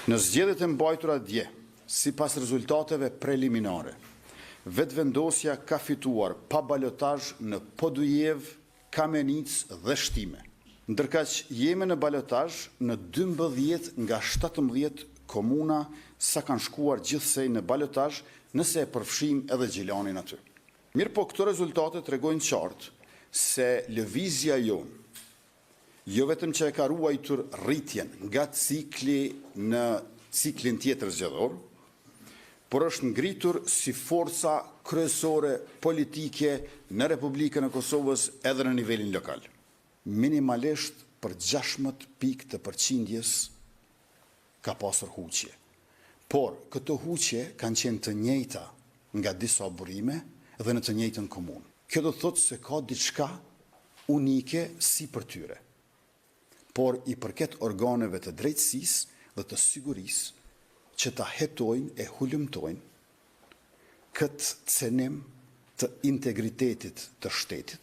Në zgjedhjet e mbajtura dje, sipas rezultateve preliminare, vetëvendosja ka fituar pa balotazh në Podujev, Kamenic dhe Shtime. Ndërkaq jemi në balotazh në 12 nga 17 komuna sa kanë shkuar gjithsej në balotazh nëse e përfshim edhe Gjilanin aty. Mirë po këto rezultate tregojnë qartë se lëvizja jonë jo vetëm që e ka ruajtur rritjen nga cikli në ciklin tjetër zgjedhor, por është ngritur si forca kryesore politike në Republikën e Kosovës edhe në nivelin lokal. Minimalisht për 16 pikë të përqindjes ka pasur huqje. Por këto huqje kanë qenë të njëjta nga disa burime dhe në të njëjtën komunë. Kjo do të thotë se ka diçka unike si për tyre, por i përket organeve të drejtësisë dhe të sigurisë që ta hetojnë e hulumtojnë këtë cenim të integritetit të shtetit,